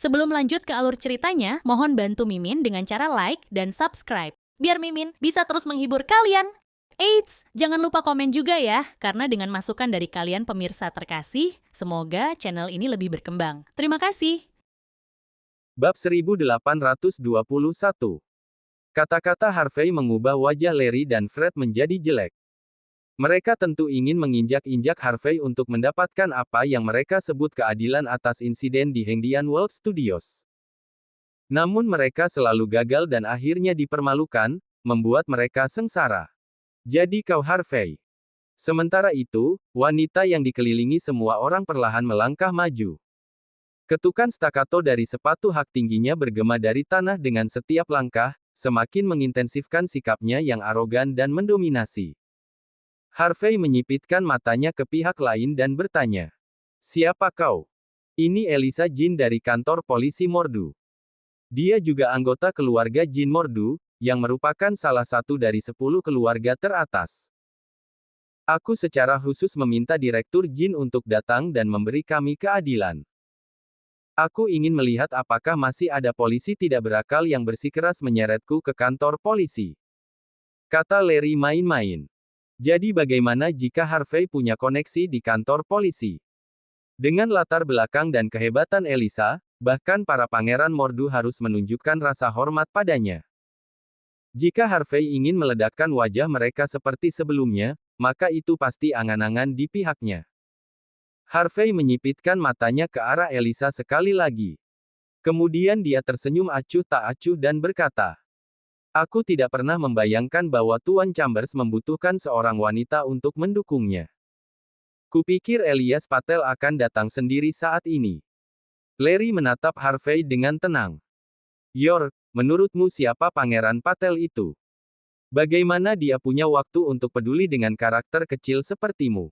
Sebelum lanjut ke alur ceritanya, mohon bantu Mimin dengan cara like dan subscribe, biar Mimin bisa terus menghibur kalian. Eits, jangan lupa komen juga ya, karena dengan masukan dari kalian pemirsa terkasih, semoga channel ini lebih berkembang. Terima kasih. Bab 1821. Kata-kata Harvey mengubah wajah Larry dan Fred menjadi jelek. Mereka tentu ingin menginjak-injak Harvey untuk mendapatkan apa yang mereka sebut keadilan atas insiden di Hengdian World Studios. Namun mereka selalu gagal dan akhirnya dipermalukan, membuat mereka sengsara. Jadi kau Harvey. Sementara itu, wanita yang dikelilingi semua orang perlahan melangkah maju. Ketukan stakato dari sepatu hak tingginya bergema dari tanah dengan setiap langkah, semakin mengintensifkan sikapnya yang arogan dan mendominasi. Harvey menyipitkan matanya ke pihak lain dan bertanya, "Siapa kau?" "Ini Elisa Jin dari kantor polisi Mordu. Dia juga anggota keluarga Jin Mordu, yang merupakan salah satu dari 10 keluarga teratas. Aku secara khusus meminta Direktur Jin untuk datang dan memberi kami keadilan. Aku ingin melihat apakah masih ada polisi tidak berakal yang bersikeras menyeretku ke kantor polisi," kata Larry main-main. Jadi bagaimana jika Harvey punya koneksi di kantor polisi? Dengan latar belakang dan kehebatan Elisa, bahkan para pangeran Mordu harus menunjukkan rasa hormat padanya. Jika Harvey ingin meledakkan wajah mereka seperti sebelumnya, maka itu pasti angan-angan di pihaknya. Harvey menyipitkan matanya ke arah Elisa sekali lagi. Kemudian dia tersenyum acuh tak acuh dan berkata, "Aku tidak pernah membayangkan bahwa Tuan Chambers membutuhkan seorang wanita untuk mendukungnya. Kupikir Elias Patel akan datang sendiri saat ini." Larry menatap Harvey dengan tenang. "York, menurutmu siapa Pangeran Patel itu? Bagaimana dia punya waktu untuk peduli dengan karakter kecil sepertimu?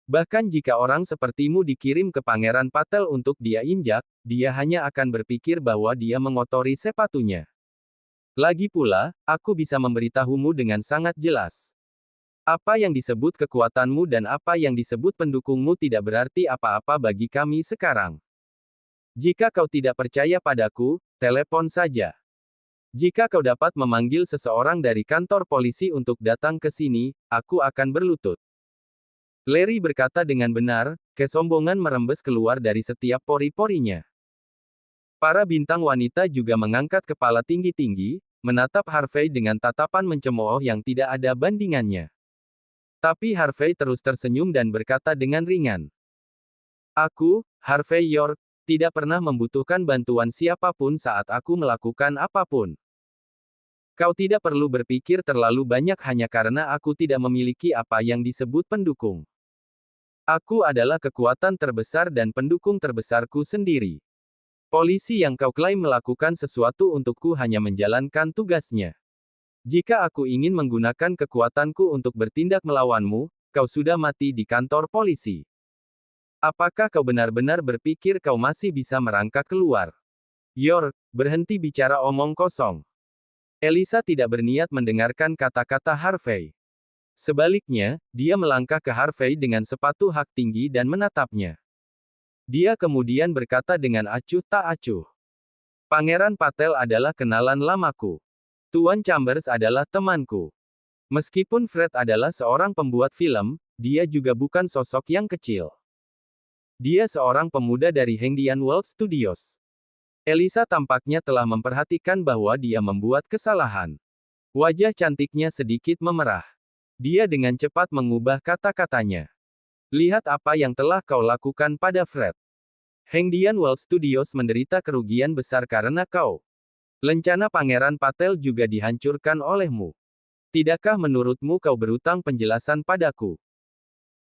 Bahkan jika orang sepertimu dikirim ke Pangeran Patel untuk dia injak, dia hanya akan berpikir bahwa dia mengotori sepatunya. Lagi pula, aku bisa memberitahumu dengan sangat jelas. Apa yang disebut kekuatanmu dan apa yang disebut pendukungmu tidak berarti apa-apa bagi kami sekarang. Jika kau tidak percaya padaku, telepon saja. Jika kau dapat memanggil seseorang dari kantor polisi untuk datang ke sini, aku akan berlutut." Larry berkata dengan benar, kesombongan merembes keluar dari setiap pori-porinya. Para bintang wanita juga mengangkat kepala tinggi-tinggi, menatap Harvey dengan tatapan mencemooh yang tidak ada bandingannya. Tapi Harvey terus tersenyum dan berkata dengan ringan, "Aku, Harvey York, tidak pernah membutuhkan bantuan siapapun saat aku melakukan apapun. Kau tidak perlu berpikir terlalu banyak hanya karena aku tidak memiliki apa yang disebut pendukung. Aku adalah kekuatan terbesar dan pendukung terbesarku sendiri. Polisi yang kau klaim melakukan sesuatu untukku hanya menjalankan tugasnya. Jika aku ingin menggunakan kekuatanku untuk bertindak melawanmu, kau sudah mati di kantor polisi. Apakah kau benar-benar berpikir kau masih bisa merangkak keluar?" "York, berhenti bicara omong kosong." Elisa tidak berniat mendengarkan kata-kata Harvey. Sebaliknya, dia melangkah ke Harvey dengan sepatu hak tinggi dan menatapnya. Dia kemudian berkata dengan acuh tak acuh, "Pangeran Patel adalah kenalan lamaku. Tuan Chambers adalah temanku. Meskipun Fred adalah seorang pembuat film, dia juga bukan sosok yang kecil. Dia seorang pemuda dari Hengdian World Studios." Elisa tampaknya telah memperhatikan bahwa dia membuat kesalahan. Wajah cantiknya sedikit memerah. Dia dengan cepat mengubah kata-katanya. "Lihat apa yang telah kau lakukan pada Fred. Hengdian World Studios menderita kerugian besar karena kau. Lencana Pangeran Patel juga dihancurkan olehmu. Tidakkah menurutmu kau berutang penjelasan padaku?"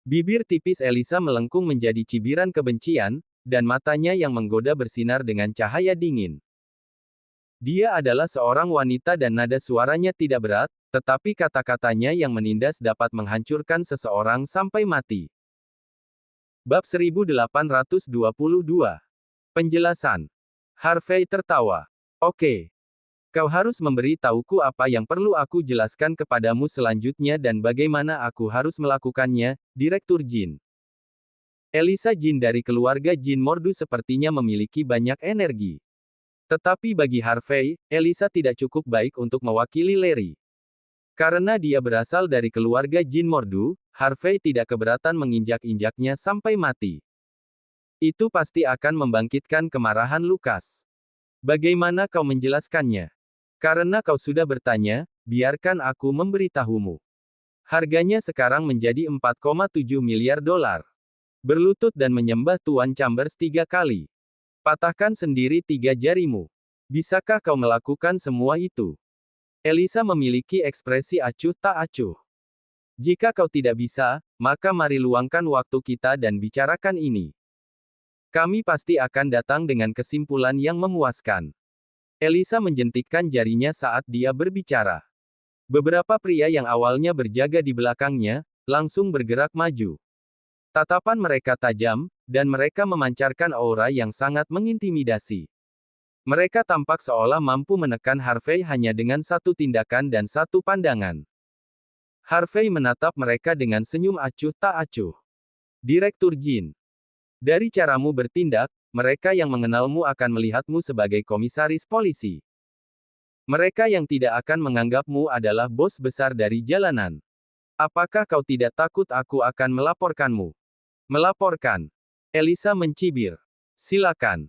Bibir tipis Elisa melengkung menjadi cibiran kebencian, dan matanya yang menggoda bersinar dengan cahaya dingin. Dia adalah seorang wanita dan nada suaranya tidak berat, tetapi kata-katanya yang menindas dapat menghancurkan seseorang sampai mati. Bab 1822. Penjelasan. Harvey tertawa. "Oke. Kau harus memberi tahuku apa yang perlu aku jelaskan kepadamu selanjutnya dan bagaimana aku harus melakukannya, Direktur Jin." Elisa Jin dari keluarga Jin Mordu sepertinya memiliki banyak energi. Tetapi bagi Harvey, Elisa tidak cukup baik untuk mewakili Larry. Karena dia berasal dari keluarga Jin Mordu, Harvey tidak keberatan menginjak-injaknya sampai mati. Itu pasti akan membangkitkan kemarahan Lukas. Bagaimana kau menjelaskannya? Karena kau sudah bertanya, biarkan aku memberitahumu. Harganya sekarang menjadi 4,7 miliar dolar. Berlutut dan menyembah Tuan Chambers 3 kali. Patahkan sendiri 3 jarimu. Bisakah kau melakukan semua itu? Elisa memiliki ekspresi acuh tak acuh. Jika kau tidak bisa, maka mari luangkan waktu kita dan bicarakan ini. Kami pasti akan datang dengan kesimpulan yang memuaskan. Elisa menjentikkan jarinya saat dia berbicara. Beberapa pria yang awalnya berjaga di belakangnya, langsung bergerak maju. Tatapan mereka tajam, dan mereka memancarkan aura yang sangat mengintimidasi. Mereka tampak seolah mampu menekan Harvey hanya dengan satu tindakan dan satu pandangan. Harvey menatap mereka dengan senyum acuh tak acuh. Direktur Jin. Dari caramu bertindak, mereka yang mengenalmu akan melihatmu sebagai komisaris polisi. Mereka yang tidak akan menganggapmu adalah bos besar dari jalanan. Apakah kau tidak takut aku akan melaporkanmu? Melaporkan. Elisa mencibir. Silakan.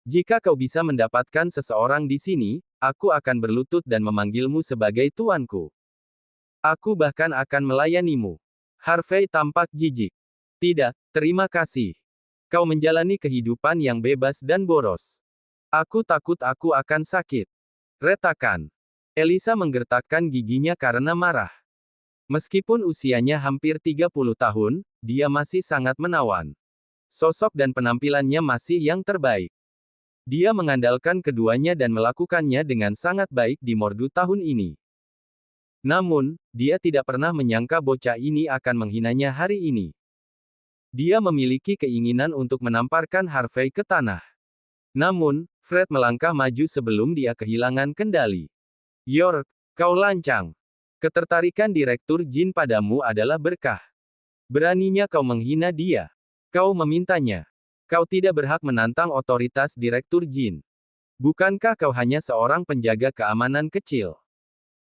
Jika kau bisa mendapatkan seseorang di sini, aku akan berlutut dan memanggilmu sebagai tuanku. Aku bahkan akan melayanimu. Harvey tampak jijik. Tidak, terima kasih. Kau menjalani kehidupan yang bebas dan boros. Aku takut aku akan sakit. Retakan. Elisa menggertakkan giginya karena marah. Meskipun usianya hampir 30 tahun, dia masih sangat menawan. Sosok dan penampilannya masih yang terbaik. Dia mengandalkan keduanya dan melakukannya dengan sangat baik di Mordu tahun ini. Namun, dia tidak pernah menyangka bocah ini akan menghinanya hari ini. Dia memiliki keinginan untuk menamparkan Harvey ke tanah. Namun, Fred melangkah maju sebelum dia kehilangan kendali. York, kau lancang. Ketertarikan Direktur Jin padamu adalah berkah. Beraninya kau menghina dia. Kau memintanya. Kau tidak berhak menantang otoritas Direktur Jin. Bukankah kau hanya seorang penjaga keamanan kecil?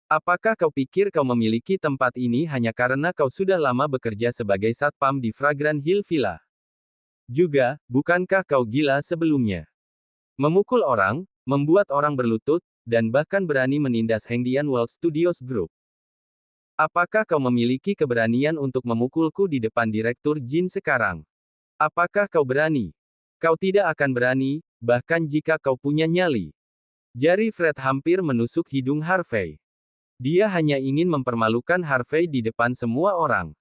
Apakah kau pikir kau memiliki tempat ini hanya karena kau sudah lama bekerja sebagai satpam di Fragrant Hill Villa? Juga, bukankah kau gila sebelumnya? Memukul orang, membuat orang berlutut, dan bahkan berani menindas Hengdian World Studios Group. Apakah kau memiliki keberanian untuk memukulku di depan Direktur Jin sekarang? Apakah kau berani? Kau tidak akan berani, bahkan jika kau punya nyali. Jari Fred hampir menusuk hidung Harvey. Dia hanya ingin mempermalukan Harvey di depan semua orang.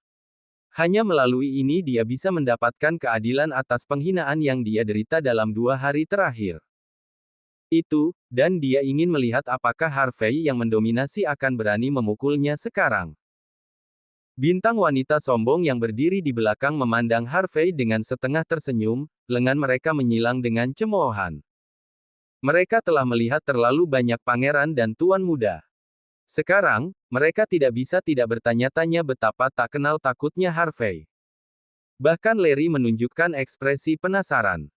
Hanya melalui ini dia bisa mendapatkan keadilan atas penghinaan yang dia derita dalam 2 hari terakhir. Itu, dan dia ingin melihat apakah Harvey yang mendominasi akan berani memukulnya sekarang. Bintang wanita sombong yang berdiri di belakang memandang Harvey dengan setengah tersenyum, lengan mereka menyilang dengan cemoohan. Mereka telah melihat terlalu banyak pangeran dan tuan muda. Sekarang, mereka tidak bisa tidak bertanya-tanya betapa tak kenal takutnya Harvey. Bahkan Larry menunjukkan ekspresi penasaran.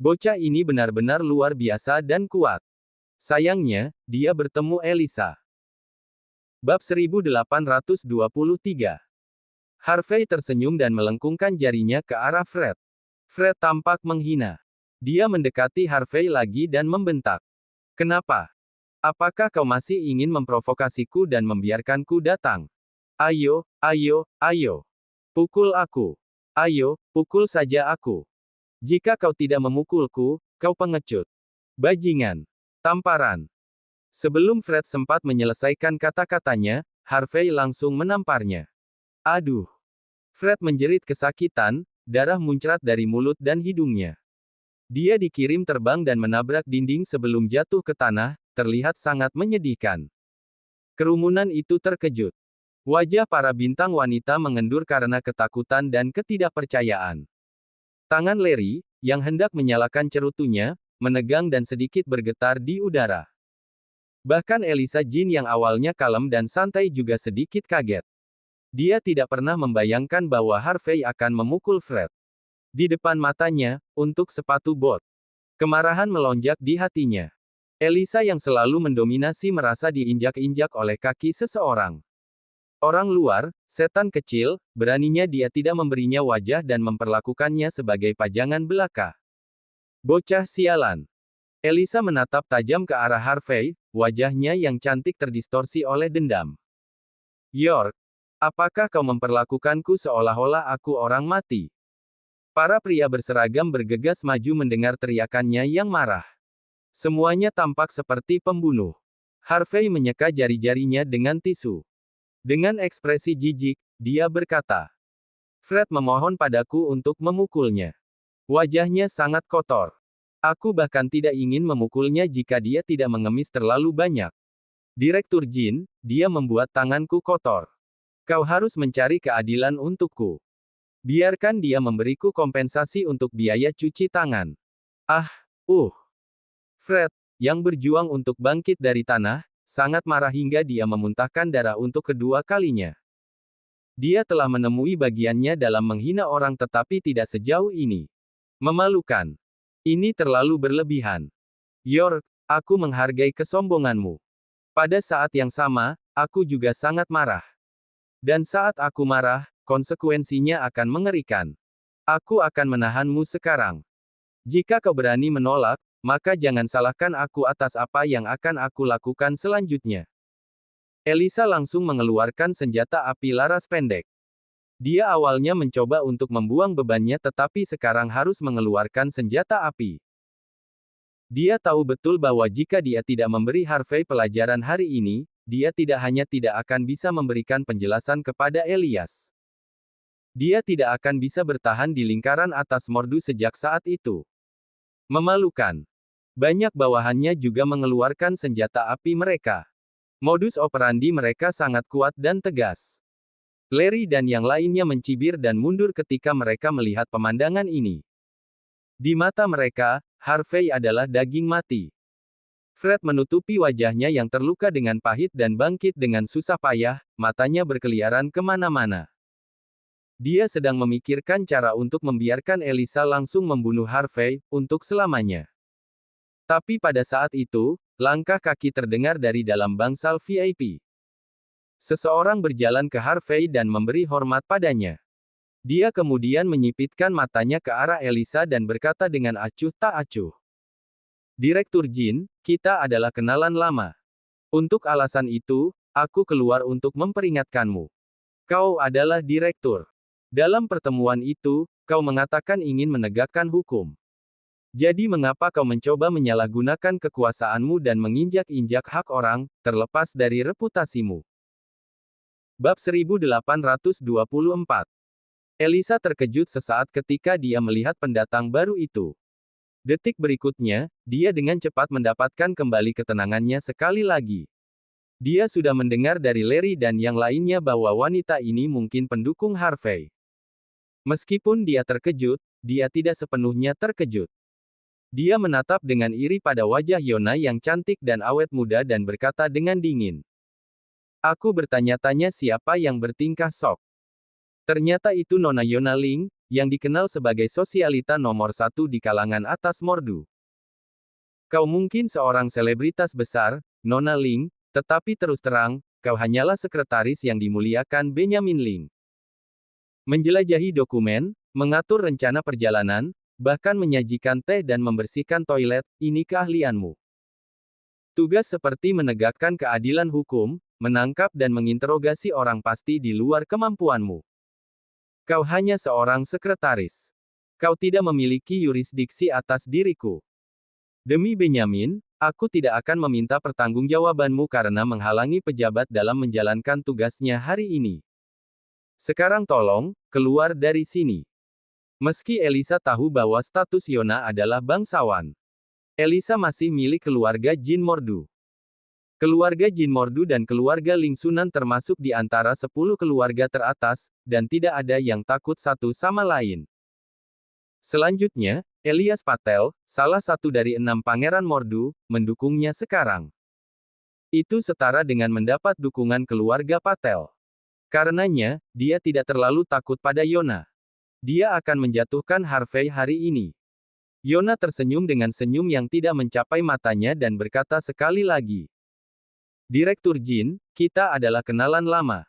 Bocah ini benar-benar luar biasa dan kuat. Sayangnya, dia bertemu Elisa. Bab 1823. Harvey tersenyum dan melengkungkan jarinya ke arah Fred. Fred tampak menghina. Dia mendekati Harvey lagi dan membentak. Kenapa? Apakah kau masih ingin memprovokasiku dan membiarkanku datang? Ayo, ayo, ayo. Pukul aku. Ayo, pukul saja aku. Jika kau tidak memukulku, kau pengecut. Bajingan. Tamparan. Sebelum Fred sempat menyelesaikan kata-katanya, Harvey langsung menamparnya. Aduh. Fred menjerit kesakitan, darah muncrat dari mulut dan hidungnya. Dia dikirim terbang dan menabrak dinding sebelum jatuh ke tanah, terlihat sangat menyedihkan. Kerumunan itu terkejut. Wajah para bintang wanita mengendur karena ketakutan dan ketidakpercayaan. Tangan Larry, yang hendak menyalakan cerutunya, menegang dan sedikit bergetar di udara. Bahkan Elisa Jin yang awalnya kalem dan santai juga sedikit kaget. Dia tidak pernah membayangkan bahwa Harvey akan memukul Fred. Di depan matanya, untuk sepatu bot. Kemarahan melonjak di hatinya. Elisa yang selalu mendominasi merasa diinjak-injak oleh kaki seseorang. Orang luar, setan kecil, beraninya dia tidak memberinya wajah dan memperlakukannya sebagai pajangan belaka. Bocah sialan. Elisa menatap tajam ke arah Harvey, wajahnya yang cantik terdistorsi oleh dendam. York, apakah kau memperlakukanku seolah-olah aku orang mati? Para pria berseragam bergegas maju mendengar teriakannya yang marah. Semuanya tampak seperti pembunuh. Harvey menyeka jari-jarinya dengan tisu. Dengan ekspresi jijik, dia berkata, "Fred memohon padaku untuk memukulnya. Wajahnya sangat kotor. Aku bahkan tidak ingin memukulnya jika dia tidak mengemis terlalu banyak. Direktur Jin, dia membuat tanganku kotor. Kau harus mencari keadilan untukku. Biarkan dia memberiku kompensasi untuk biaya cuci tangan." Ah, Fred, yang berjuang untuk bangkit dari tanah, sangat marah hingga dia memuntahkan darah untuk kedua kalinya. Dia telah menemui bagiannya dalam menghina orang tetapi tidak sejauh ini. Memalukan. Ini terlalu berlebihan. York, aku menghargai kesombonganmu. Pada saat yang sama, aku juga sangat marah. Dan saat aku marah, konsekuensinya akan mengerikan. Aku akan menahanmu sekarang. Jika kau berani menolak, maka jangan salahkan aku atas apa yang akan aku lakukan selanjutnya. Elisa langsung mengeluarkan senjata api laras pendek. Dia awalnya mencoba untuk membuang bebannya tetapi sekarang harus mengeluarkan senjata api. Dia tahu betul bahwa jika dia tidak memberi Harvey pelajaran hari ini, dia tidak hanya tidak akan bisa memberikan penjelasan kepada Elias. Dia tidak akan bisa bertahan di lingkaran atas Mordu sejak saat itu. Memalukan. Banyak bawahannya juga mengeluarkan senjata api mereka. Modus operandi mereka sangat kuat dan tegas. Larry dan yang lainnya mencibir dan mundur ketika mereka melihat pemandangan ini. Di mata mereka, Harvey adalah daging mati. Fred menutupi wajahnya yang terluka dengan pahit dan bangkit dengan susah payah, matanya berkeliaran kemana-mana. Dia sedang memikirkan cara untuk membiarkan Elisa langsung membunuh Harvey, untuk selamanya. Tapi pada saat itu, langkah kaki terdengar dari dalam bangsal VIP. Seseorang berjalan ke Harvey dan memberi hormat padanya. Dia kemudian menyipitkan matanya ke arah Elisa dan berkata dengan acuh tak acuh. "Direktur Jin, kita adalah kenalan lama. Untuk alasan itu, aku keluar untuk memperingatkanmu. Kau adalah direktur. Dalam pertemuan itu, kau mengatakan ingin menegakkan hukum. Jadi mengapa kau mencoba menyalahgunakan kekuasaanmu dan menginjak-injak hak orang, terlepas dari reputasimu?" Bab 1824. Elisa terkejut sesaat ketika dia melihat pendatang baru itu. Detik berikutnya, dia dengan cepat mendapatkan kembali ketenangannya sekali lagi. Dia sudah mendengar dari Larry dan yang lainnya bahwa wanita ini mungkin pendukung Harvey. Meskipun dia terkejut, dia tidak sepenuhnya terkejut. Dia menatap dengan iri pada wajah Yona yang cantik dan awet muda dan berkata dengan dingin. "Aku bertanya-tanya siapa yang bertingkah sok. Ternyata itu Nona Yona Ling, yang dikenal sebagai sosialita nomor 1 di kalangan atas Mordu. Kau mungkin seorang selebritas besar, Nona Ling, tetapi terus terang, kau hanyalah sekretaris yang dimuliakan Benjamin Ling. Menjelajahi dokumen, mengatur rencana perjalanan, bahkan menyajikan teh dan membersihkan toilet, ini keahlianmu. Tugas seperti menegakkan keadilan hukum, menangkap dan menginterogasi orang pasti di luar kemampuanmu. Kau hanya seorang sekretaris. Kau tidak memiliki yurisdiksi atas diriku. Demi Benjamin, aku tidak akan meminta pertanggungjawabanmu karena menghalangi pejabat dalam menjalankan tugasnya hari ini. Sekarang tolong, keluar dari sini." Meski Elisa tahu bahwa status Yona adalah bangsawan, Elisa masih milik keluarga Jin Mordu. Keluarga Jin Mordu dan keluarga Ling Sunan termasuk di antara 10 keluarga teratas, dan tidak ada yang takut satu sama lain. Selanjutnya, Elias Patel, salah satu dari 6 pangeran Mordu, mendukungnya sekarang. Itu setara dengan mendapat dukungan keluarga Patel. Karenanya, dia tidak terlalu takut pada Yona. dia akan menjatuhkan Harvey hari ini. Yona tersenyum dengan senyum yang tidak mencapai matanya dan berkata sekali lagi. Direktur Jin, kita adalah kenalan lama.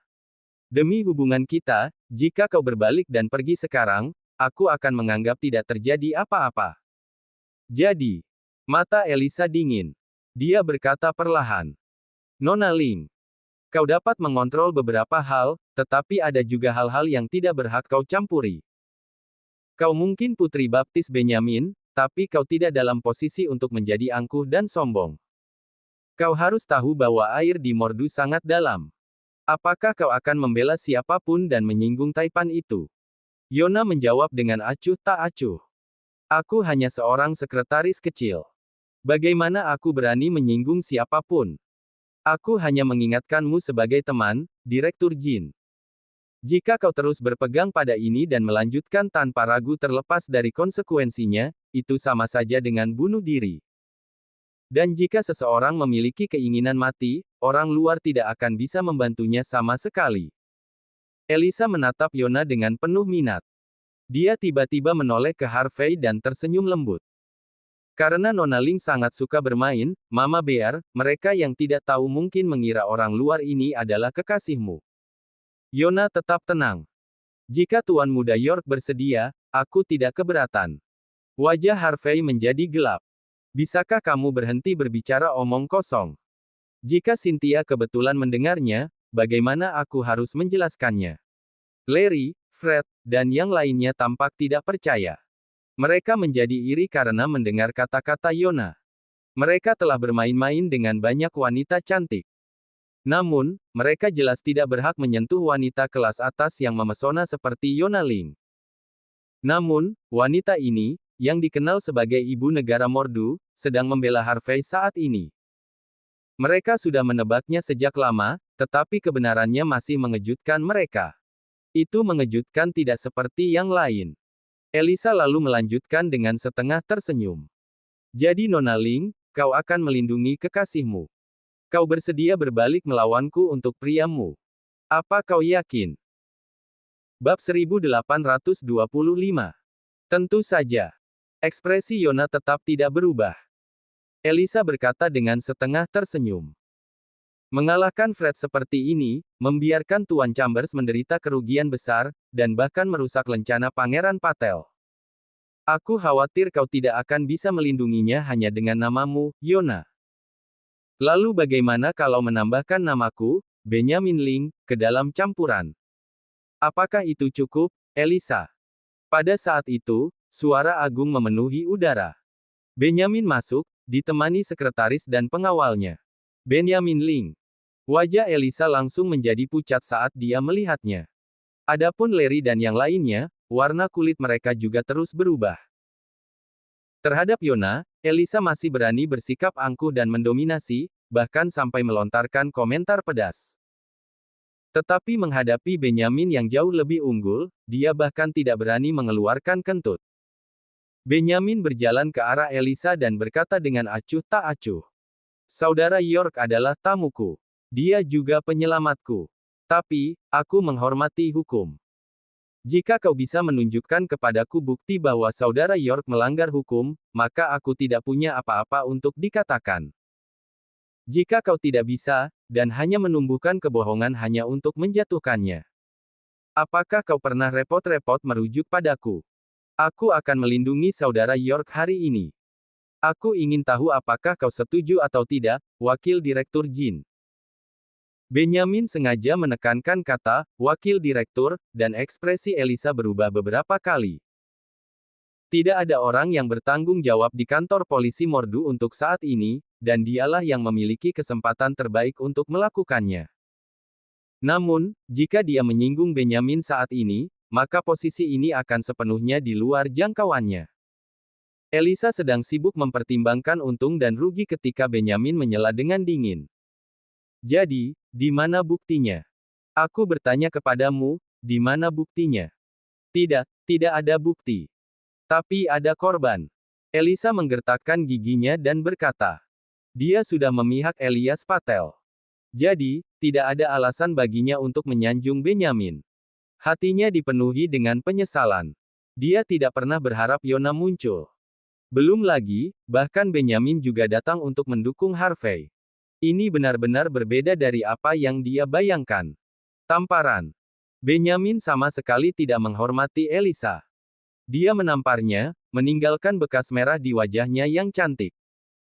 Demi hubungan kita, jika kau berbalik dan pergi sekarang, aku akan menganggap tidak terjadi apa-apa. Jadi, mata Elisa dingin. Dia berkata perlahan. Nona Ling, kau dapat mengontrol beberapa hal, tetapi ada juga hal-hal yang tidak berhak kau campuri. Kau mungkin putri baptis Benyamin, tapi kau tidak dalam posisi untuk menjadi angkuh dan sombong. Kau harus tahu bahwa air di Mordu sangat dalam. Apakah kau akan membela siapapun dan menyinggung Taipan itu? Yona menjawab dengan acuh tak acuh. Aku hanya seorang sekretaris kecil. Bagaimana aku berani menyinggung siapapun? Aku hanya mengingatkanmu sebagai teman, Direktur Jin. Jika kau terus berpegang pada ini dan melanjutkan tanpa ragu terlepas dari konsekuensinya, itu sama saja dengan bunuh diri. Dan jika seseorang memiliki keinginan mati, orang luar tidak akan bisa membantunya sama sekali. Elisa menatap Yona dengan penuh minat. Dia tiba-tiba menoleh ke Harvey dan tersenyum lembut. Karena Nona Ling sangat suka bermain, Mama Bear, mereka yang tidak tahu mungkin mengira orang luar ini adalah kekasihmu. Yona tetap tenang. Jika Tuan Muda York bersedia, aku tidak keberatan. Wajah Harvey menjadi gelap. Bisakah kamu berhenti berbicara omong kosong? Jika Cynthia kebetulan mendengarnya, bagaimana aku harus menjelaskannya? Larry, Fred, dan yang lainnya tampak tidak percaya. Mereka menjadi iri karena mendengar kata-kata Yona. Mereka telah bermain-main dengan banyak wanita cantik. Namun, mereka jelas tidak berhak menyentuh wanita kelas atas yang memesona seperti Yona Ling. Namun, wanita ini, yang dikenal sebagai ibu negara Mordu, sedang membela Harvey saat ini. Mereka sudah menebaknya sejak lama, tetapi kebenarannya masih mengejutkan mereka. Itu mengejutkan tidak seperti yang lain. Elisa lalu melanjutkan dengan setengah tersenyum. Jadi Nona Ling, kau akan melindungi kekasihmu. Kau bersedia berbalik melawanku untuk priamu. Apa kau yakin? Bab 1825. Tentu saja. Ekspresi Yona tetap tidak berubah. Elisa berkata dengan setengah tersenyum. Mengalahkan Fred seperti ini, membiarkan Tuan Chambers menderita kerugian besar, dan bahkan merusak lencana Pangeran Patel. Aku khawatir kau tidak akan bisa melindunginya hanya dengan namamu, Yona. Lalu bagaimana kalau menambahkan namaku, Benyamin Ling, ke dalam campuran? Apakah itu cukup, Elisa? Pada saat itu, suara agung memenuhi udara. Benyamin masuk, ditemani sekretaris dan pengawalnya. Benyamin Ling. Wajah Elisa langsung menjadi pucat saat dia melihatnya. Adapun Larry dan yang lainnya, warna kulit mereka juga terus berubah. Terhadap Yona, Elisa masih berani bersikap angkuh dan mendominasi, bahkan sampai melontarkan komentar pedas. Tetapi menghadapi Benyamin yang jauh lebih unggul, dia bahkan tidak berani mengeluarkan kentut. Benyamin berjalan ke arah Elisa dan berkata dengan acuh tak acuh. Saudara York adalah tamuku. Dia juga penyelamatku. Tapi, aku menghormati hukum. Jika kau bisa menunjukkan kepadaku bukti bahwa saudara York melanggar hukum, maka aku tidak punya apa-apa untuk dikatakan. Jika kau tidak bisa, dan hanya menumbuhkan kebohongan hanya untuk menjatuhkannya. Apakah kau pernah repot-repot merujuk padaku? Aku akan melindungi saudara York hari ini. Aku ingin tahu apakah kau setuju atau tidak, Wakil Direktur Jin. Benyamin sengaja menekankan kata, wakil direktur, dan ekspresi Elisa berubah beberapa kali. Tidak ada orang yang bertanggung jawab di kantor polisi Mordu untuk saat ini, dan dialah yang memiliki kesempatan terbaik untuk melakukannya. Namun, jika dia menyinggung Benyamin saat ini, maka posisi ini akan sepenuhnya di luar jangkauannya. Elisa sedang sibuk mempertimbangkan untung dan rugi ketika Benyamin menyela dengan dingin. Jadi, di mana buktinya? Aku bertanya kepadamu, di mana buktinya? Tidak, tidak ada bukti. Tapi ada korban. Elisa menggertakkan giginya dan berkata. Dia sudah memihak Elias Patel. Jadi, tidak ada alasan baginya untuk menyanjung Benyamin. Hatinya dipenuhi dengan penyesalan. Dia tidak pernah berharap Yona muncul. Belum lagi, bahkan Benjamin juga datang untuk mendukung Harvey. Ini benar-benar berbeda dari apa yang dia bayangkan. Tamparan. Benjamin sama sekali tidak menghormati Elisa. Dia menamparnya, meninggalkan bekas merah di wajahnya yang cantik.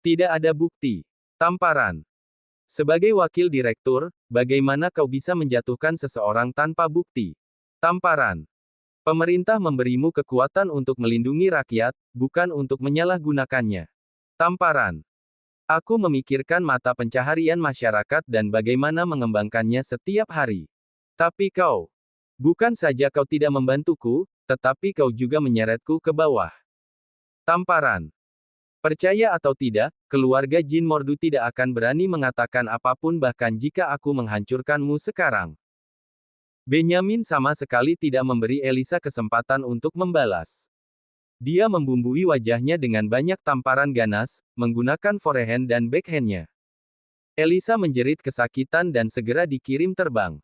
Tidak ada bukti. Tamparan. Sebagai wakil direktur, bagaimana kau bisa menjatuhkan seseorang tanpa bukti? Tamparan. Pemerintah memberimu kekuatan untuk melindungi rakyat, bukan untuk menyalahgunakannya. Tamparan. Aku memikirkan mata pencaharian masyarakat dan bagaimana mengembangkannya setiap hari. Tapi kau, bukan saja kau tidak membantuku, tetapi kau juga menyeretku ke bawah. Tamparan. Percaya atau tidak, keluarga Jin Mordu tidak akan berani mengatakan apapun bahkan jika aku menghancurkanmu sekarang. Benjamin sama sekali tidak memberi Elisa kesempatan untuk membalas. Dia membumbui wajahnya dengan banyak tamparan ganas, menggunakan forehand dan backhandnya. Elisa menjerit kesakitan dan segera dikirim terbang.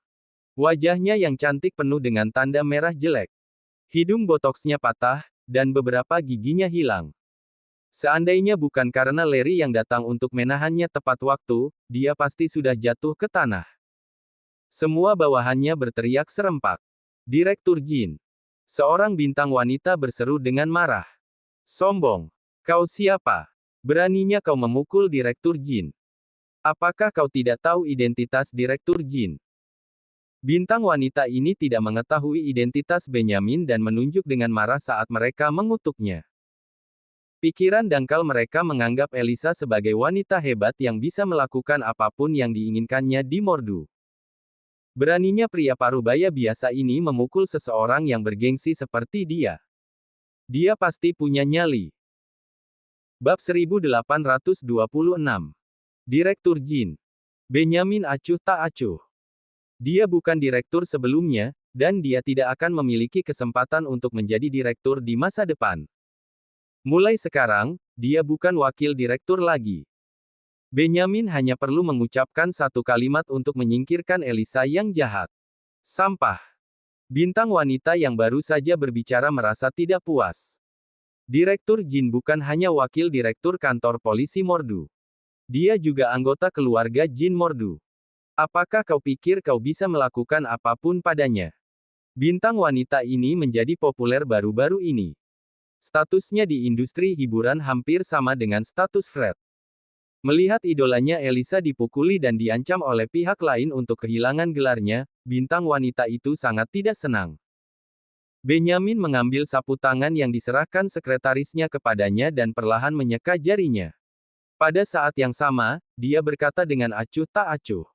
Wajahnya yang cantik penuh dengan tanda merah jelek. Hidung botoksnya patah, dan beberapa giginya hilang. Seandainya bukan karena Larry yang datang untuk menahannya tepat waktu, dia pasti sudah jatuh ke tanah. Semua bawahannya berteriak serempak. Direktur Jin. Seorang bintang wanita berseru dengan marah. Sombong. Kau siapa? Beraninya kau memukul Direktur Jin. Apakah kau tidak tahu identitas Direktur Jin? Bintang wanita ini tidak mengetahui identitas Benjamin dan menunjuk dengan marah saat mereka mengutuknya. Pikiran dangkal mereka menganggap Elisa sebagai wanita hebat yang bisa melakukan apapun yang diinginkannya di Mordu. Beraninya pria parubaya biasa ini memukul seseorang yang bergengsi seperti dia. Dia pasti punya nyali. Bab 1826. Direktur Jin. Benjamin acuh tak acuh. Dia bukan direktur sebelumnya, dan dia tidak akan memiliki kesempatan untuk menjadi direktur di masa depan. Mulai sekarang, dia bukan wakil direktur lagi. Benjamin hanya perlu mengucapkan satu kalimat untuk menyingkirkan Elisa yang jahat. Sampah. Bintang wanita yang baru saja berbicara merasa tidak puas. Direktur Jin bukan hanya wakil direktur kantor polisi Mordu. Dia juga anggota keluarga Jin Mordu. Apakah kau pikir kau bisa melakukan apapun padanya? Bintang wanita ini menjadi populer baru-baru ini. Statusnya di industri hiburan hampir sama dengan status Fred. Melihat idolanya Elisa dipukuli dan diancam oleh pihak lain untuk kehilangan gelarnya, bintang wanita itu sangat tidak senang. Benjamin mengambil sapu tangan yang diserahkan sekretarisnya kepadanya dan perlahan menyeka jarinya. Pada saat yang sama, dia berkata dengan acuh tak acuh.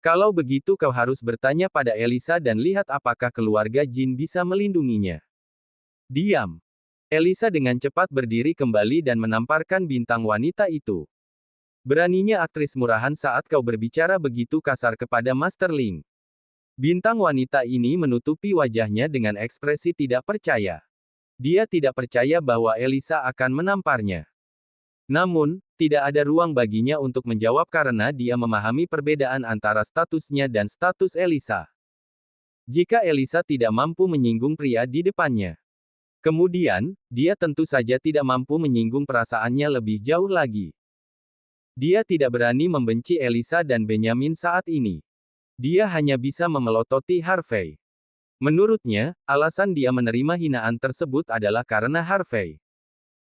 Kalau begitu kau harus bertanya pada Elisa dan lihat apakah keluarga Jin bisa melindunginya. Diam. Elisa dengan cepat berdiri kembali dan menamparkan bintang wanita itu. Beraninya aktris murahan saat kau berbicara begitu kasar kepada Master Ling. Bintang wanita ini menutupi wajahnya dengan ekspresi tidak percaya. Dia tidak percaya bahwa Elisa akan menamparnya. Namun, tidak ada ruang baginya untuk menjawab karena dia memahami perbedaan antara statusnya dan status Elisa. Jika Elisa tidak mampu menyinggung pria di depannya, kemudian, dia tentu saja tidak mampu menyinggung perasaannya lebih jauh lagi. Dia tidak berani membenci Elisa dan Benjamin saat ini. Dia hanya bisa memelototi Harvey. Menurutnya, alasan dia menerima hinaan tersebut adalah karena Harvey.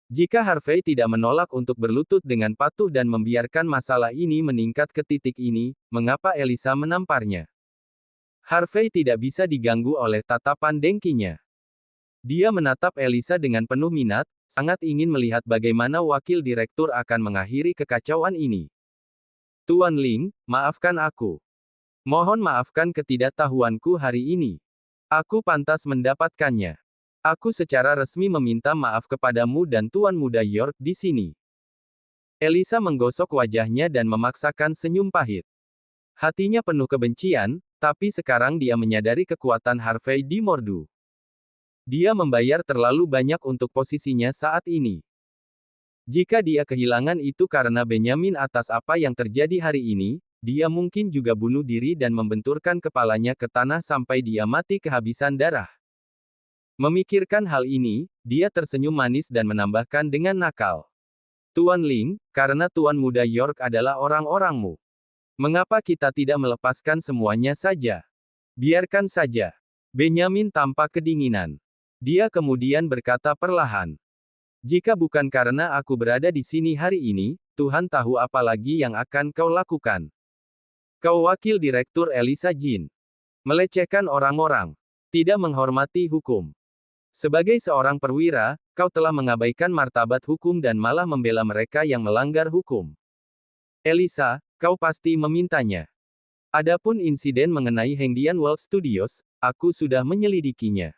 Jika Harvey tidak menolak untuk berlutut dengan patuh dan membiarkan masalah ini meningkat ke titik ini, mengapa Elisa menamparnya? Harvey tidak bisa diganggu oleh tatapan dengkinya. Dia menatap Elisa dengan penuh minat, sangat ingin melihat bagaimana wakil direktur akan mengakhiri kekacauan ini. Tuan Ling, maafkan aku. Mohon maafkan ketidaktahuanku hari ini. Aku pantas mendapatkannya. Aku secara resmi meminta maaf kepadamu dan Tuan Muda York di sini. Elisa menggosok wajahnya dan memaksakan senyum pahit. Hatinya penuh kebencian, tapi sekarang dia menyadari kekuatan Harvey di Mordu. Dia membayar terlalu banyak untuk posisinya saat ini. Jika dia kehilangan itu karena Benjamin atas apa yang terjadi hari ini, dia mungkin juga bunuh diri dan membenturkan kepalanya ke tanah sampai dia mati kehabisan darah. Memikirkan hal ini, dia tersenyum manis dan menambahkan dengan nakal. Tuan Ling, karena Tuan Muda York adalah orang-orangmu. Mengapa kita tidak melepaskan semuanya saja? Biarkan saja. Benyamin tampak kedinginan. Dia kemudian berkata perlahan. Jika bukan karena aku berada di sini hari ini, Tuhan tahu apa lagi yang akan kau lakukan. Kau wakil direktur Elisa Jin. Melecehkan orang-orang. Tidak menghormati hukum. Sebagai seorang perwira, kau telah mengabaikan martabat hukum dan malah membela mereka yang melanggar hukum. Elisa, kau pasti memintanya. Adapun insiden mengenai Hengdian World Studios, aku sudah menyelidikinya.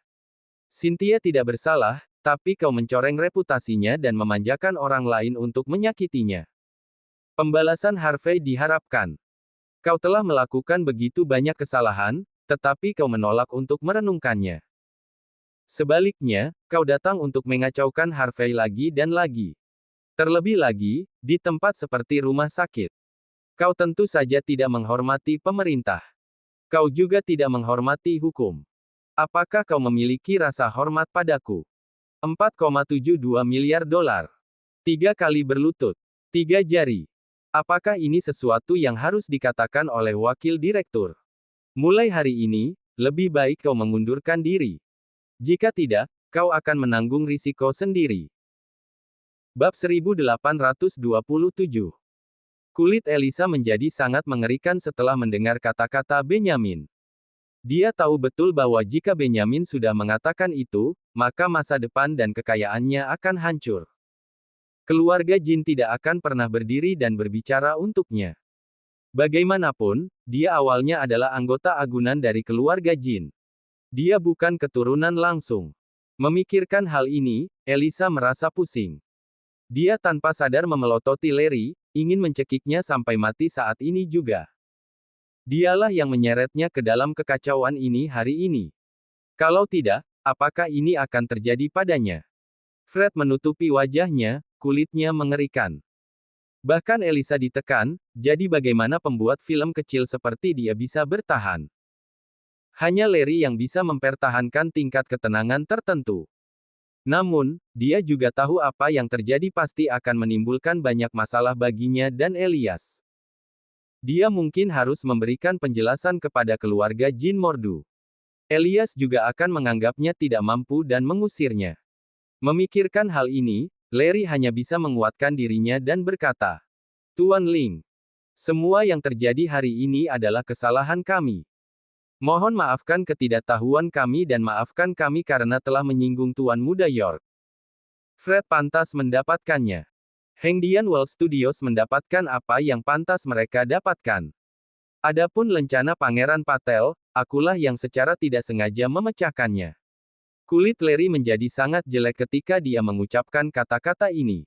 Cynthia tidak bersalah, tapi kau mencoreng reputasinya dan memanjakan orang lain untuk menyakitinya. Pembalasan Harvey diharapkan. Kau telah melakukan begitu banyak kesalahan, tetapi kau menolak untuk merenungkannya. Sebaliknya, kau datang untuk mengacaukan Harvey lagi dan lagi. Terlebih lagi, di tempat seperti rumah sakit. Kau tentu saja tidak menghormati pemerintah. Kau juga tidak menghormati hukum. Apakah kau memiliki rasa hormat padaku? 4,72 miliar dolar. 3 kali berlutut. 3 jari. Apakah ini sesuatu yang harus dikatakan oleh wakil direktur? Mulai hari ini, lebih baik kau mengundurkan diri. Jika tidak, kau akan menanggung risiko sendiri. Bab 1827. Kulit Elisa menjadi sangat mengerikan setelah mendengar kata-kata Benyamin. Dia tahu betul bahwa jika Benyamin sudah mengatakan itu, maka masa depan dan kekayaannya akan hancur. Keluarga Jin tidak akan pernah berdiri dan berbicara untuknya. Bagaimanapun, dia awalnya adalah anggota agunan dari keluarga Jin. Dia bukan keturunan langsung. Memikirkan hal ini, Elisa merasa pusing. Dia tanpa sadar memelototi Larry, ingin mencekiknya sampai mati saat ini juga. Dialah yang menyeretnya ke dalam kekacauan ini hari ini. Kalau tidak, apakah ini akan terjadi padanya? Fred menutupi wajahnya, kulitnya mengerikan. Bahkan Elisa ditekan, jadi bagaimana pembuat film kecil seperti dia bisa bertahan? Hanya Larry yang bisa mempertahankan tingkat ketenangan tertentu. Namun, dia juga tahu apa yang terjadi pasti akan menimbulkan banyak masalah baginya dan Elias. Dia mungkin harus memberikan penjelasan kepada keluarga Jin Mordu. Elias juga akan menganggapnya tidak mampu dan mengusirnya. Memikirkan hal ini, Larry hanya bisa menguatkan dirinya dan berkata, Tuan Ling, semua yang terjadi hari ini adalah kesalahan kami. Mohon maafkan ketidaktahuan kami dan maafkan kami karena telah menyinggung Tuan Muda York. Fred pantas mendapatkannya. Hengdian World Studios mendapatkan apa yang pantas mereka dapatkan. Adapun lencana Pangeran Patel, akulah yang secara tidak sengaja memecahkannya. Kulit Larry menjadi sangat jelek ketika dia mengucapkan kata-kata ini.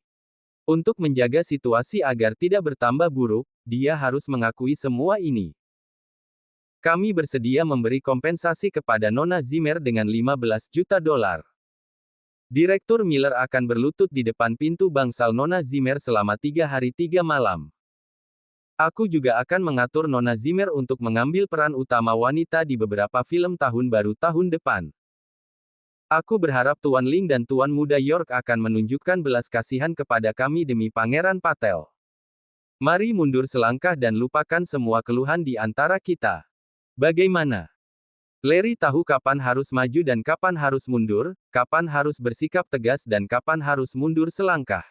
Untuk menjaga situasi agar tidak bertambah buruk, dia harus mengakui semua ini. Kami bersedia memberi kompensasi kepada Nona Zimmer dengan 15 juta dolar. Direktur Miller akan berlutut di depan pintu bangsal Nona Zimmer selama 3 hari 3 malam. Aku juga akan mengatur Nona Zimmer untuk mengambil peran utama wanita di beberapa film tahun baru tahun depan. Aku berharap Tuan Ling dan Tuan Muda York akan menunjukkan belas kasihan kepada kami demi Pangeran Patel. Mari mundur selangkah dan lupakan semua keluhan di antara kita. Bagaimana? Larry tahu kapan harus maju dan kapan harus mundur, kapan harus bersikap tegas dan kapan harus mundur selangkah.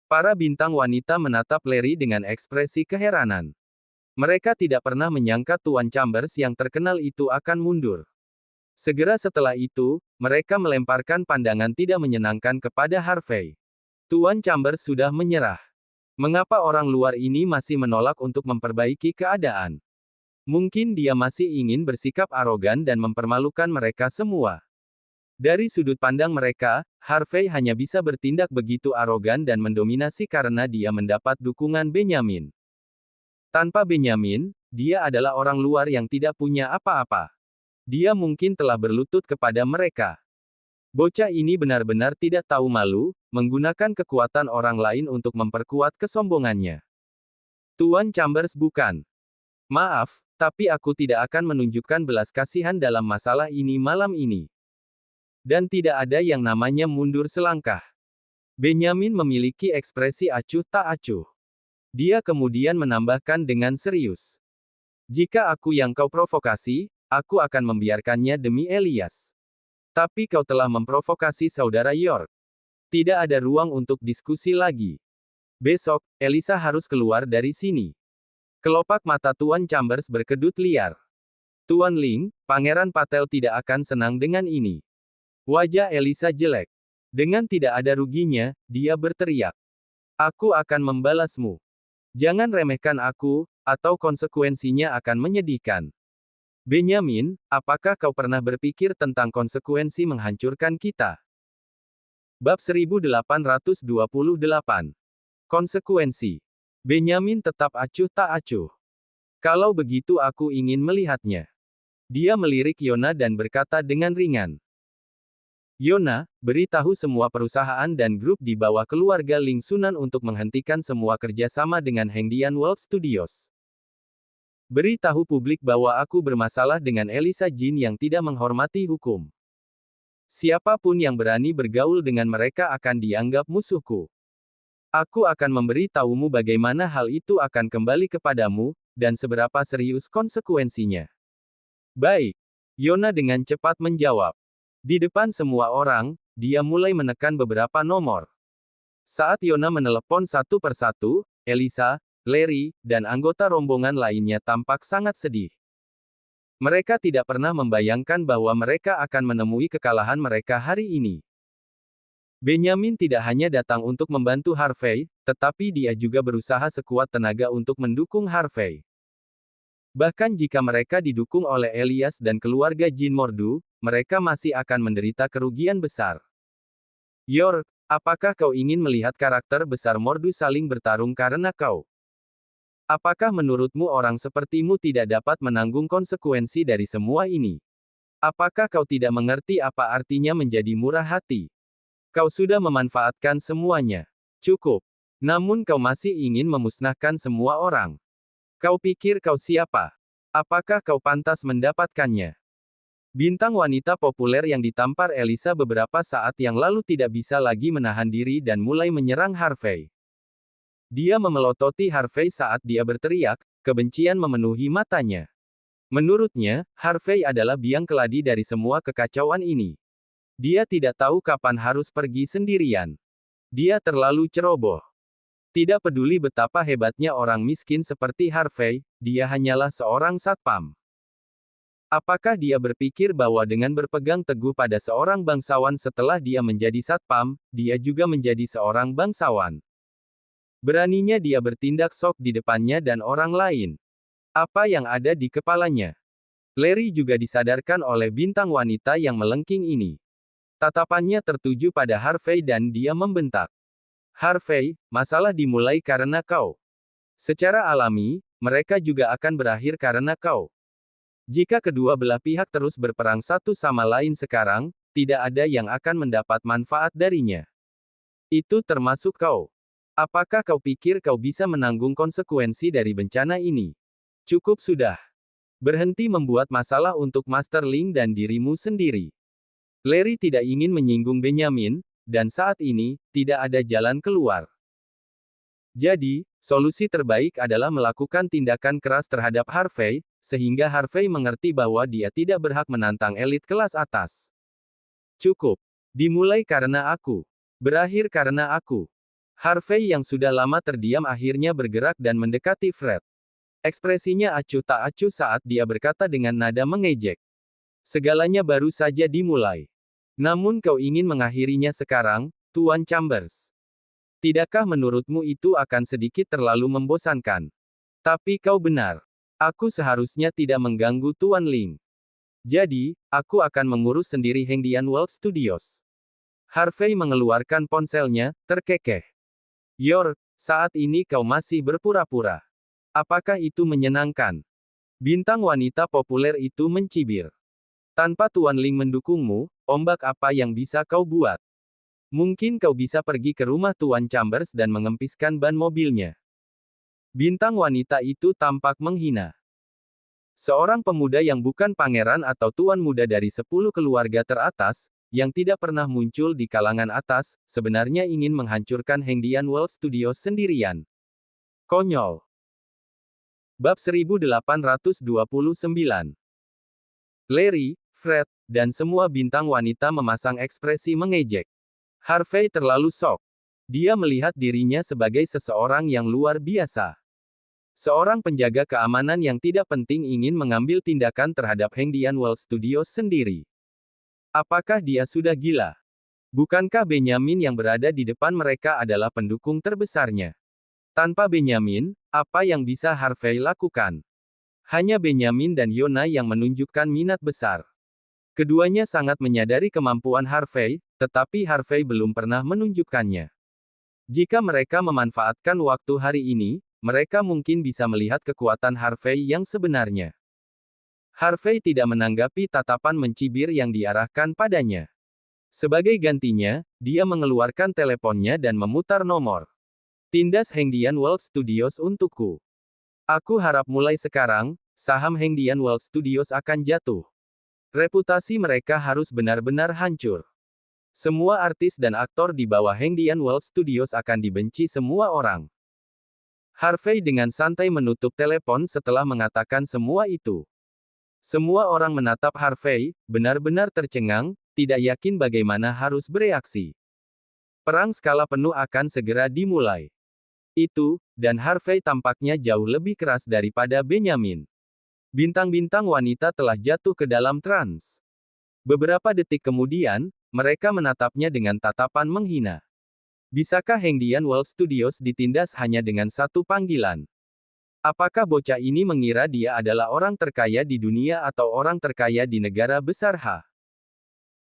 Para bintang wanita menatap Larry dengan ekspresi keheranan. Mereka tidak pernah menyangka Tuan Chambers yang terkenal itu akan mundur. Segera setelah itu, mereka melemparkan pandangan tidak menyenangkan kepada Harvey. Tuan Chambers sudah menyerah. Mengapa orang luar ini masih menolak untuk memperbaiki keadaan? Mungkin dia masih ingin bersikap arogan dan mempermalukan mereka semua. Dari sudut pandang mereka, Harvey hanya bisa bertindak begitu arogan dan mendominasi karena dia mendapat dukungan Benyamin. Tanpa Benyamin, dia adalah orang luar yang tidak punya apa-apa. Dia mungkin telah berlutut kepada mereka. Bocah ini benar-benar tidak tahu malu, menggunakan kekuatan orang lain untuk memperkuat kesombongannya. Tuan Chambers bukan. Maaf, tapi aku tidak akan menunjukkan belas kasihan dalam masalah ini malam ini. Dan tidak ada yang namanya mundur selangkah. Benyamin memiliki ekspresi acuh tak acuh. Dia kemudian menambahkan dengan serius. Jika aku yang kau provokasi, aku akan membiarkannya demi Elias. Tapi kau telah memprovokasi saudara York. Tidak ada ruang untuk diskusi lagi. Besok, Elisa harus keluar dari sini. Kelopak mata Tuan Chambers berkedut liar. Tuan Ling, Pangeran Patel tidak akan senang dengan ini. Wajah Elisa jelek. Dengan tidak ada ruginya, dia berteriak. Aku akan membalasmu. Jangan remehkan aku, atau konsekuensinya akan menyedihkan. Benyamin, apakah kau pernah berpikir tentang konsekuensi menghancurkan kita? Bab 1828. Konsekuensi. Benyamin tetap acuh tak acuh. Kalau begitu aku ingin melihatnya. Dia melirik Yona dan berkata dengan ringan. Yona, beritahu semua perusahaan dan grup di bawah keluarga Ling Sunan untuk menghentikan semua kerjasama dengan Hengdian World Studios. Beritahu publik bahwa aku bermasalah dengan Elisa Jin yang tidak menghormati hukum. Siapapun yang berani bergaul dengan mereka akan dianggap musuhku. Aku akan memberitahumu bagaimana hal itu akan kembali kepadamu, dan seberapa serius konsekuensinya. Baik. Yona dengan cepat menjawab. Di depan semua orang, dia mulai menekan beberapa nomor. Saat Yona menelepon satu persatu, Elisa, Larry, dan anggota rombongan lainnya tampak sangat sedih. Mereka tidak pernah membayangkan bahwa mereka akan menemui kekalahan mereka hari ini. Benyamin tidak hanya datang untuk membantu Harvey, tetapi dia juga berusaha sekuat tenaga untuk mendukung Harvey. Bahkan jika mereka didukung oleh Elias dan keluarga Jin Mordu, mereka masih akan menderita kerugian besar. York, apakah kau ingin melihat karakter besar Mordu saling bertarung karena kau? Apakah menurutmu orang sepertimu tidak dapat menanggung konsekuensi dari semua ini? Apakah kau tidak mengerti apa artinya menjadi murah hati? Kau sudah memanfaatkan semuanya. Cukup. Namun kau masih ingin memusnahkan semua orang. Kau pikir kau siapa? Apakah kau pantas mendapatkannya? Bintang wanita populer yang ditampar Elisa beberapa saat yang lalu tidak bisa lagi menahan diri dan mulai menyerang Harvey. Dia memelototi Harvey saat dia berteriak, kebencian memenuhi matanya. Menurutnya, Harvey adalah biang keladi dari semua kekacauan ini. Dia tidak tahu kapan harus pergi sendirian. Dia terlalu ceroboh. Tidak peduli betapa hebatnya orang miskin seperti Harvey, dia hanyalah seorang satpam. Apakah dia berpikir bahwa dengan berpegang teguh pada seorang bangsawan setelah dia menjadi satpam, dia juga menjadi seorang bangsawan? Beraninya dia bertindak sok di depannya dan orang lain. Apa yang ada di kepalanya? Larry juga disadarkan oleh bintang wanita yang melengking ini. Tatapannya tertuju pada Harvey dan dia membentak. Harvey, masalah dimulai karena kau. Secara alami, mereka juga akan berakhir karena kau. Jika kedua belah pihak terus berperang satu sama lain sekarang, tidak ada yang akan mendapat manfaat darinya. Itu termasuk kau. Apakah kau pikir kau bisa menanggung konsekuensi dari bencana ini? Cukup sudah. Berhenti membuat masalah untuk Master Ling dan dirimu sendiri. Larry tidak ingin menyinggung Benyamin, dan saat ini, tidak ada jalan keluar. Jadi, solusi terbaik adalah melakukan tindakan keras terhadap Harvey, sehingga Harvey mengerti bahwa dia tidak berhak menantang elit kelas atas. Cukup. Dimulai karena aku. Berakhir karena aku. Harvey yang sudah lama terdiam akhirnya bergerak dan mendekati Fred. Ekspresinya acuh tak acuh saat dia berkata dengan nada mengejek. Segalanya baru saja dimulai. Namun kau ingin mengakhirinya sekarang, Tuan Chambers. Tidakkah menurutmu itu akan sedikit terlalu membosankan? Tapi kau benar. Aku seharusnya tidak mengganggu Tuan Ling. Jadi, aku akan mengurus sendiri Hengdian World Studios. Harvey mengeluarkan ponselnya, terkekeh. York, saat ini kau masih berpura-pura. Apakah itu menyenangkan? Bintang wanita populer itu mencibir. Tanpa Tuan Ling mendukungmu, ombak apa yang bisa kau buat? Mungkin kau bisa pergi ke rumah Tuan Chambers dan mengempiskan ban mobilnya. Bintang wanita itu tampak menghina. Seorang pemuda yang bukan pangeran atau tuan muda dari 10 keluarga teratas, yang tidak pernah muncul di kalangan atas, sebenarnya ingin menghancurkan Hengdian World Studios sendirian. Konyol. Bab 1829. Larry, Fred, dan semua bintang wanita memasang ekspresi mengejek. Harvey terlalu shock. Dia melihat dirinya sebagai seseorang yang luar biasa. Seorang penjaga keamanan yang tidak penting ingin mengambil tindakan terhadap Hengdian World Studios sendiri. Apakah dia sudah gila? Bukankah Benjamin yang berada di depan mereka adalah pendukung terbesarnya? Tanpa Benjamin, apa yang bisa Harvey lakukan? Hanya Benjamin dan Yona yang menunjukkan minat besar. Keduanya sangat menyadari kemampuan Harvey, tetapi Harvey belum pernah menunjukkannya. Jika mereka memanfaatkan waktu hari ini, mereka mungkin bisa melihat kekuatan Harvey yang sebenarnya. Harvey tidak menanggapi tatapan mencibir yang diarahkan padanya. Sebagai gantinya, dia mengeluarkan teleponnya dan memutar nomor. Tindas Hengdian World Studios untukku. Aku harap mulai sekarang, saham Hengdian World Studios akan jatuh. Reputasi mereka harus benar-benar hancur. Semua artis dan aktor di bawah Hengdian World Studios akan dibenci semua orang. Harvey dengan santai menutup telepon setelah mengatakan semua itu. Semua orang menatap Harvey, benar-benar tercengang, tidak yakin bagaimana harus bereaksi. Perang skala penuh akan segera dimulai. Itu, dan Harvey tampaknya jauh lebih keras daripada Benjamin. Bintang-bintang wanita telah jatuh ke dalam trans. Beberapa detik kemudian, mereka menatapnya dengan tatapan menghina. Bisakah Hengdian World Studios ditindas hanya dengan satu panggilan? Apakah bocah ini mengira dia adalah orang terkaya di dunia atau orang terkaya di negara besar H?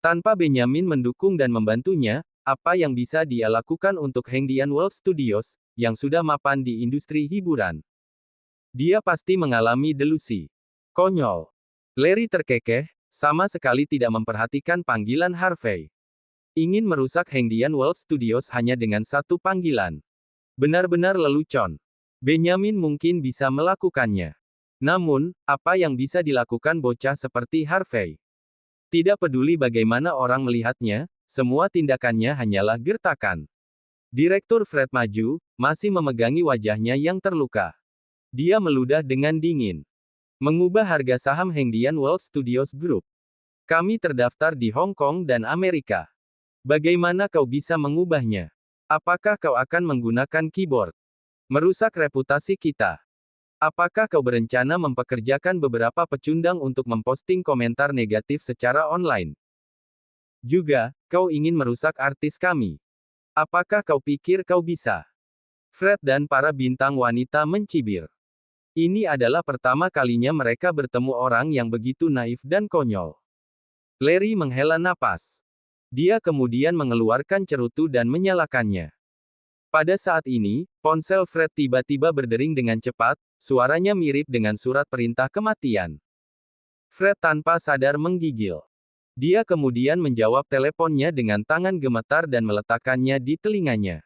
Tanpa Benjamin mendukung dan membantunya, apa yang bisa dia lakukan untuk Hengdian World Studios, yang sudah mapan di industri hiburan? Dia pasti mengalami delusi. Konyol. Larry terkekeh, sama sekali tidak memperhatikan panggilan Harvey. Ingin merusak Hengdian World Studios hanya dengan satu panggilan. Benar-benar lelucon. Benjamin mungkin bisa melakukannya. Namun, apa yang bisa dilakukan bocah seperti Harvey? Tidak peduli bagaimana orang melihatnya, semua tindakannya hanyalah gertakan. Direktur Fred maju, masih memegangi wajahnya yang terluka. Dia meludah dengan dingin. Mengubah harga saham Hengdian World Studios Group. Kami terdaftar di Hong Kong dan Amerika. Bagaimana kau bisa mengubahnya? Apakah kau akan menggunakan keyboard? Merusak reputasi kita. Apakah kau berencana mempekerjakan beberapa pecundang untuk memposting komentar negatif secara online? Juga, kau ingin merusak artis kami. Apakah kau pikir kau bisa? Fred dan para bintang wanita mencibir. Ini adalah pertama kalinya mereka bertemu orang yang begitu naif dan konyol. Larry menghela napas. Dia kemudian mengeluarkan cerutu dan menyalakannya. Pada saat ini, ponsel Fred tiba-tiba berdering dengan cepat, suaranya mirip dengan surat perintah kematian. Fred tanpa sadar menggigil. Dia kemudian menjawab teleponnya dengan tangan gemetar dan meletakkannya di telinganya.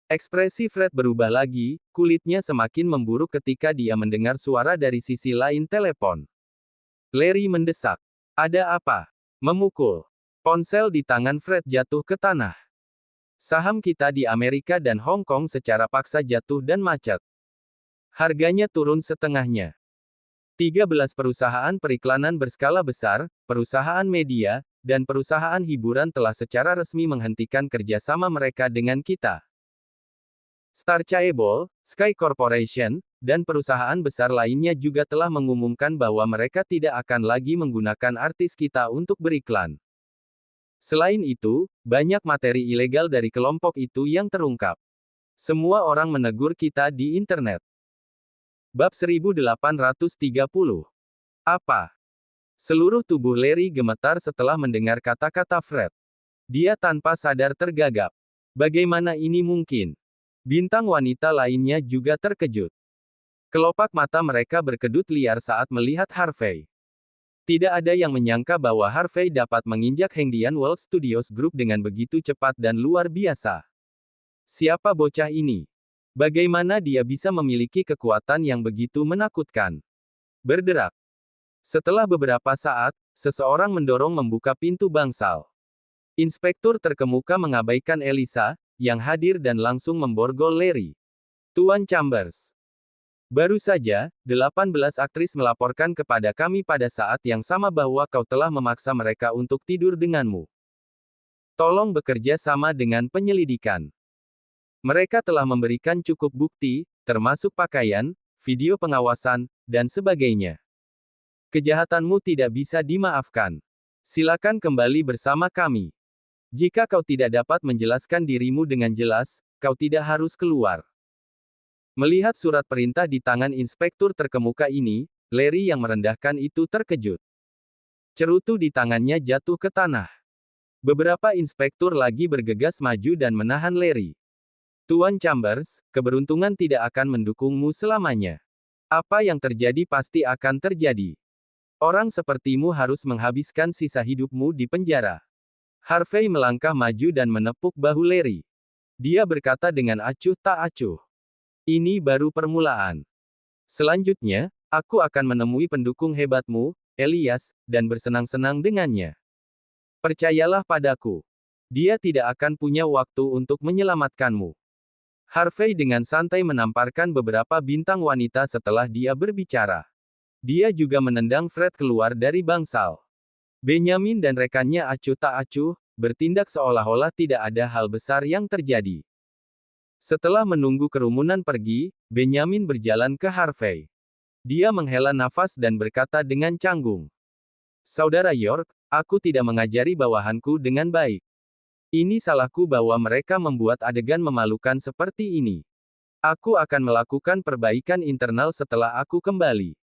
Ekspresi Fred berubah lagi, kulitnya semakin memburuk ketika dia mendengar suara dari sisi lain telepon. Larry mendesak. Ada apa? Memukul. Ponsel di tangan Fred jatuh ke tanah. Saham kita di Amerika dan Hong Kong secara paksa jatuh dan macet. Harganya turun setengahnya. 13 perusahaan periklanan berskala besar, perusahaan media, dan perusahaan hiburan telah secara resmi menghentikan kerjasama mereka dengan kita. Star Chaebol, Sky Corporation, dan perusahaan besar lainnya juga telah mengumumkan bahwa mereka tidak akan lagi menggunakan artis kita untuk beriklan. Selain itu, banyak materi ilegal dari kelompok itu yang terungkap. Semua orang menegur kita di internet. Bab 1830. Apa? Seluruh tubuh Larry gemetar setelah mendengar kata-kata Fred. Dia tanpa sadar tergagap. Bagaimana ini mungkin? Bintang wanita lainnya juga terkejut. Kelopak mata mereka berkedut liar saat melihat Harvey. Tidak ada yang menyangka bahwa Harvey dapat menginjak Hengdian World Studios Group dengan begitu cepat dan luar biasa. Siapa bocah ini? Bagaimana dia bisa memiliki kekuatan yang begitu menakutkan? Berderak. Setelah beberapa saat, seseorang mendorong membuka pintu bangsal. Inspektur terkemuka mengabaikan Elisa, yang hadir dan langsung memborgol Larry. Tuan Chambers. Baru saja, 18 aktris melaporkan kepada kami pada saat yang sama bahwa kau telah memaksa mereka untuk tidur denganmu. Tolong bekerja sama dengan penyelidikan. Mereka telah memberikan cukup bukti, termasuk pakaian, video pengawasan, dan sebagainya. Kejahatanmu tidak bisa dimaafkan. Silakan kembali bersama kami. Jika kau tidak dapat menjelaskan dirimu dengan jelas, kau tidak harus keluar. Melihat surat perintah di tangan inspektur terkemuka ini, Larry yang merendahkan itu terkejut. Cerutu di tangannya jatuh ke tanah. Beberapa inspektur lagi bergegas maju dan menahan Larry. Tuan Chambers, keberuntungan tidak akan mendukungmu selamanya. Apa yang terjadi pasti akan terjadi. Orang sepertimu harus menghabiskan sisa hidupmu di penjara. Harvey melangkah maju dan menepuk bahu Larry. Dia berkata dengan acuh tak acuh. Ini baru permulaan. Selanjutnya, aku akan menemui pendukung hebatmu, Elias, dan bersenang-senang dengannya. Percayalah padaku. Dia tidak akan punya waktu untuk menyelamatkanmu. Harvey dengan santai menamparkan beberapa bintang wanita setelah dia berbicara. Dia juga menendang Fred keluar dari bangsal. Benjamin dan rekannya acuh tak acuh, bertindak seolah-olah tidak ada hal besar yang terjadi. Setelah menunggu kerumunan pergi, Benjamin berjalan ke Harvey. Dia menghela nafas dan berkata dengan canggung. Saudara York, aku tidak mengajari bawahanku dengan baik. Ini salahku bahwa mereka membuat adegan memalukan seperti ini. Aku akan melakukan perbaikan internal setelah aku kembali.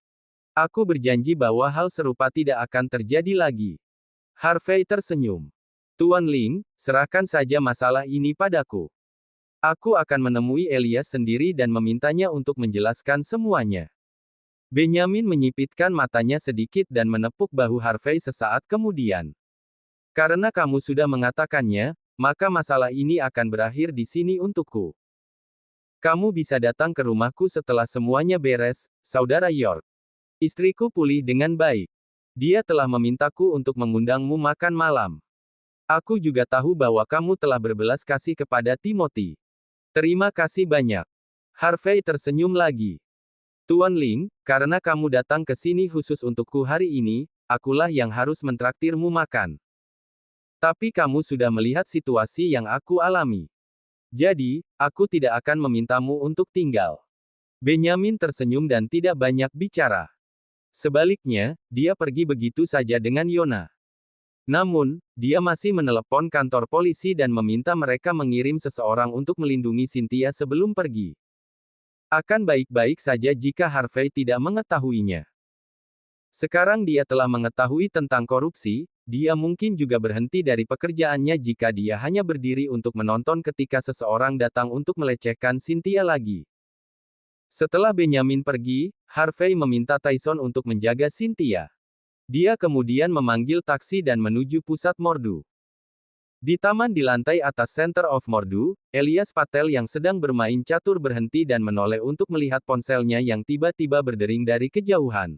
Aku berjanji bahwa hal serupa tidak akan terjadi lagi. Harvey tersenyum. Tuan Ling, serahkan saja masalah ini padaku. Aku akan menemui Elias sendiri dan memintanya untuk menjelaskan semuanya. Benjamin menyipitkan matanya sedikit dan menepuk bahu Harvey sesaat kemudian. Karena kamu sudah mengatakannya, maka masalah ini akan berakhir di sini untukku. Kamu bisa datang ke rumahku setelah semuanya beres, Saudara York. Istriku pulih dengan baik. Dia telah memintaku untuk mengundangmu makan malam. Aku juga tahu bahwa kamu telah berbelas kasih kepada Timothy. Terima kasih banyak. Harvey tersenyum lagi. Tuan Ling, karena kamu datang ke sini khusus untukku hari ini, akulah yang harus mentraktirmu makan. Tapi kamu sudah melihat situasi yang aku alami. Jadi, aku tidak akan memintamu untuk tinggal. Benjamin tersenyum dan tidak banyak bicara. Sebaliknya, dia pergi begitu saja dengan Yona. Namun, dia masih menelepon kantor polisi dan meminta mereka mengirim seseorang untuk melindungi Cynthia sebelum pergi. Akan baik-baik saja jika Harvey tidak mengetahuinya. Sekarang dia telah mengetahui tentang korupsi, dia mungkin juga berhenti dari pekerjaannya jika dia hanya berdiri untuk menonton ketika seseorang datang untuk melecehkan Cynthia lagi. Setelah Benjamin pergi, Harvey meminta Tyson untuk menjaga Cynthia. Dia kemudian memanggil taksi dan menuju pusat Mordu. Di taman di lantai atas Center of Mordu, Elias Patel yang sedang bermain catur berhenti dan menoleh untuk melihat ponselnya yang tiba-tiba berdering dari kejauhan.